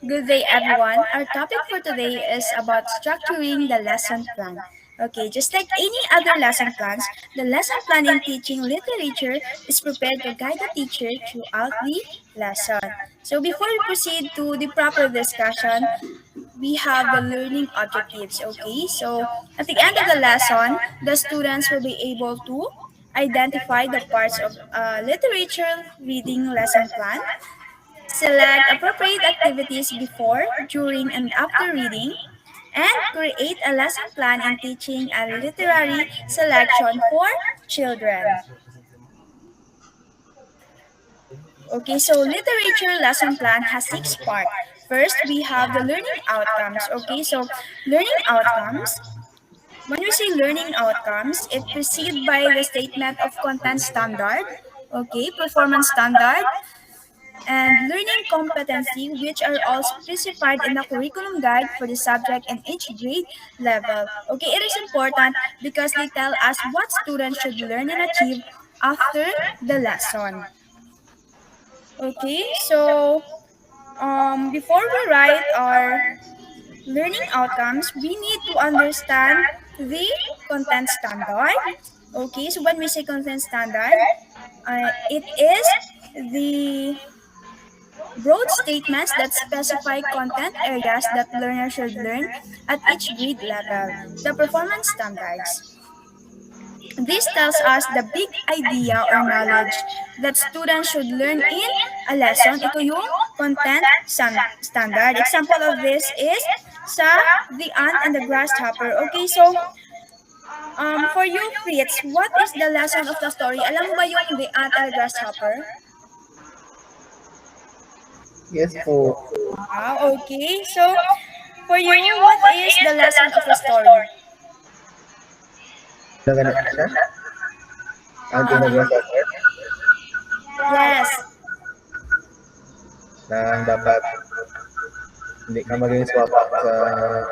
Good day, everyone. Our topic for today is about structuring the lesson plan. Okay, just like any other lesson plans, the lesson plan in teaching literature is prepared to guide the teacher throughout the lesson. So, before we proceed to the proper discussion, we have the learning objectives. Okay, so at the end of the lesson, the students will be able to identify the parts of literature reading lesson plan, select appropriate activities before, during, and after reading, and create a lesson plan in teaching and literary selection for children. Okay, so literature lesson plan has six parts. First, we have the learning outcomes. Okay, so learning outcomes. When we say learning outcomes, it precedes by the statement of content standard, okay, performance standard, and learning competency, which are all specified in the curriculum guide for the subject and each grade level. Okay, it is important because they tell us what students should learn and achieve after the lesson. Okay, so before we write our learning outcomes, we need to understand the content standard. Okay, so when we say content standard, it is the broad statements that specify content areas that learners should learn at each grade level. The performance standards. This tells us the big idea or knowledge that students should learn in a lesson. Ito yung standard. Example of this is sa The Ant and the Grasshopper. Okay, so for you, Fritz, what is the lesson of the story? Alam mo ba yung The Ant and the Grasshopper? Yes po. Okay. So, for you, what is the lesson of the story? Naganap siya? Ang ginagawa Yes. na dapat hindi ka maging swapa sa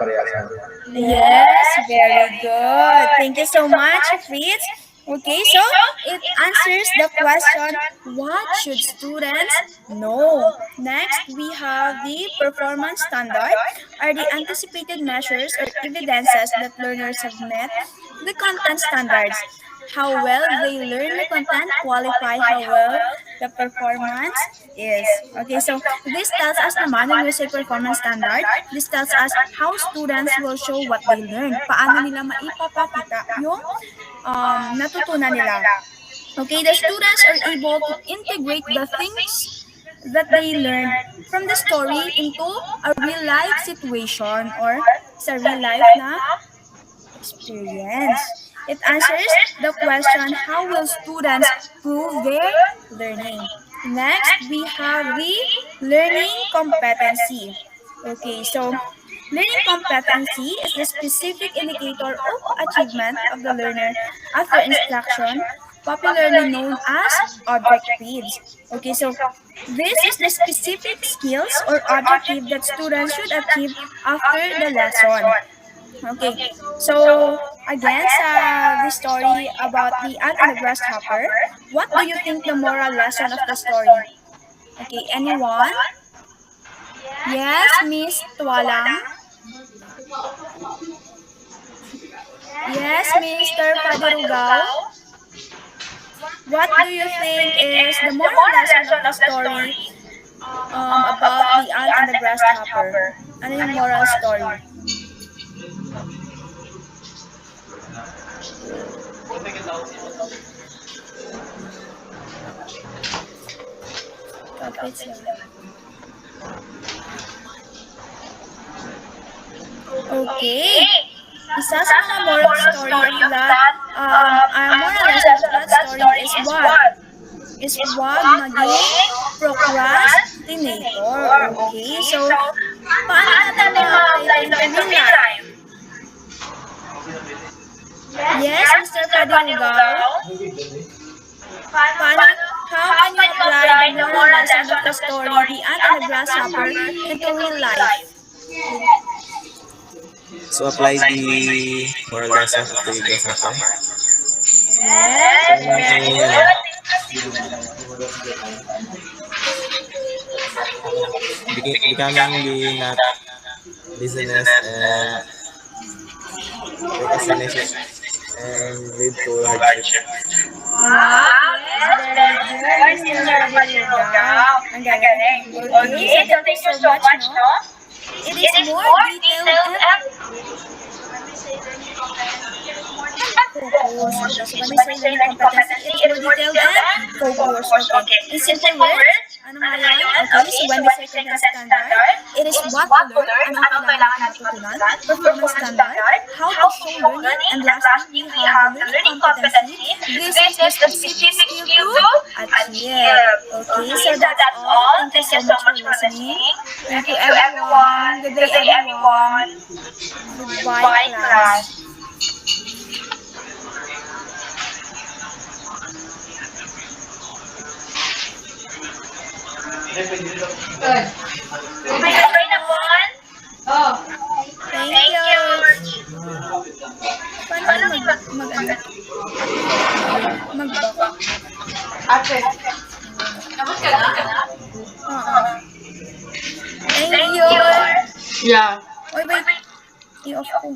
parehas mo. Yes, very good. Thank you so much, Fritz. Okay, so it answers the question, what should students know? Next, we have the performance standard, are the anticipated measures or evidences that learners have met the content standards. How well they learn the content qualify how well the performance is. Okay, so this tells us naman when we say performance standard, this tells us how students will show what they learn. Paano nila maipapakita yung natutunan nila. Okay, the students are able to integrate the things that they learned from the story into a real life situation or sa real life na experience. It answers the question, how will students prove their learning? Next, we have the learning competency. Okay, so learning competency is the specific indicator of achievement of the learner after instruction, popularly known as objectives. Okay, so this is the specific skills or objective that students should achieve after the lesson. Okay, so again, sa the story about the ant and the grasshopper, what do you think the moral lesson of the story? Okay, anyone? Yes, Miss Tualang? Yes, Mr. Padirugao? What do you think is the moral lesson of the story about the ant and the grasshopper? Ano yung moral story? Kapit siya. Okay. Isa sa mga moral story of that, moral lesson of that story is what? Is wag maging procrastinator. Okay, so paano natin ma-apply ito in real life? Yes, Mr. Padinggaw? Paano, how can you apply the moral lesson of the story, the ant and the grasshopper, into real life? So apply the moral lesson of the grasshopper. Yes, very good. becoming the not business and procrastination and lead to hardship. Wow, yes, very good. Sister Marilugang. Ang galing. Okay, so thank you so much, no? It is more detailed and focused. Okay, so when we say learning competency, it's more detailed and focused. Okay. In simple words, ano nga yan? Okay, so when we say content standard, it is what to learn, anong kailangan natin matutunan, performance standard, how to show learning, and lastly, we have the learning competency. This is the specific skill to achieve. Okay, so that's all. Thank you so much for listening. Thank you everyone. Good day everyone. Goodbye class. Okay na po. Thank you. Paano mag-back? Ate. Tapos ka na? Oo. Thank you. Yeah. Wait. I-off ko.